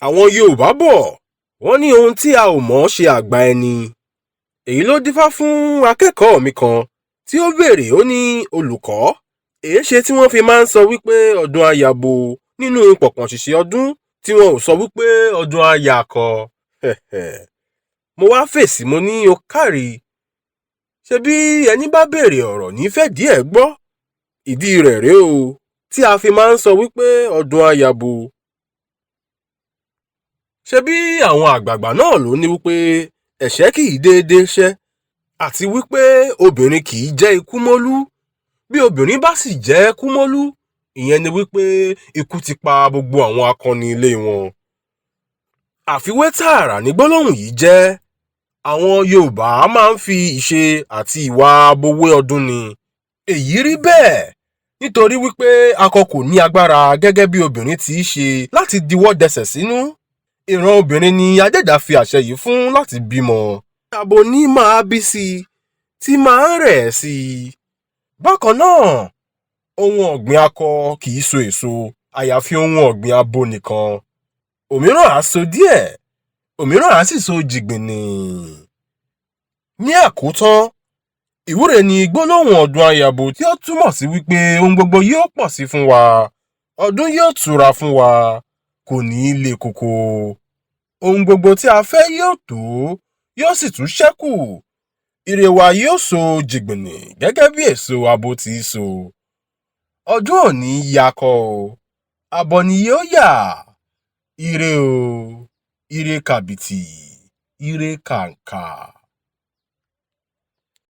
Àwọn Yorùbá bọ̀ wọ́n ní ohun tí a ò mọ̀ ṣe àgbà ẹni. Èyí ló dífá fún akẹ́kọ̀ọ́ mi kan tí ó béèrè ó ní olùkọ́, èéṣe tí wọ́n fi máa ń sọ wípé ọdún Àyàbò nínú pọ̀pọ̀ṣìnṣìn ọdún tí wọn ò sọ wípé ọdún Àyàkọ́. Mo wá fèsì mo ní o káre, ṣebí ẹni bá béèrè ọ̀rọ̀ nífẹ̀ẹ́ díẹ̀ gbọ́. Ìdí rẹ̀ rèé o tí a fi máa ń sọ wípé ọdún Àyàbò. Ṣebí àwọn àgbààgbà náà ló ní wípé ẹ̀ṣẹ́ kì í déédéé ṣẹ́ àti wípé obìnrin kì í jẹ́ ikúmólú. Bí obìnrin bá sì jẹ́ kúmólú, ìyẹn ni wípé ikú ti pa gbogbo àwọn akọni ilé wọn. Àfiwé tààrà ní gbólóhùn yìí jẹ́. Àwọn Yorùbá máa ń fi ìṣe àti ìwà bowé ọdún ni. Èyí rí bẹ́ẹ̀ nítorí wípé akọ kò ní agbára gẹ́gẹ́ bí obìnrin ti ṣe láti diwọ́ dẹsẹ̀ sínú. Ìran obìnrin ni Adẹ́dàá fi àṣẹ yìí fún láti bímọ. Abo ní máa bí sí i tí máa ń rẹ̀ sí i. Bákan náà, ohun ọ̀gbìn akọ kì í so èso àyàfi ohun ọ̀gbìn abo nìkan. Òmíràn á so díẹ̀, òmíràn á sì so jìgbìnì. Ní àkótán, ìwúre ni gbólóhùn ọdún Àyàbò tí ó túmọ̀ sí wípé ohun gbogbo yóò pọ̀ sí fún wa, ọdún yóò tura fún wa, kò ní í le koko. Ohun gbogbo tí a fẹ́ yóò tó, yóò sì tún ṣẹ́kù. Ire wa yóò so jìgbìnì gẹ́gẹ́ bí èso abo ti so. Ọdún òní yakọ o, abo ni yóò yà. Ire o, ire kàbìtì, ire kàǹkà.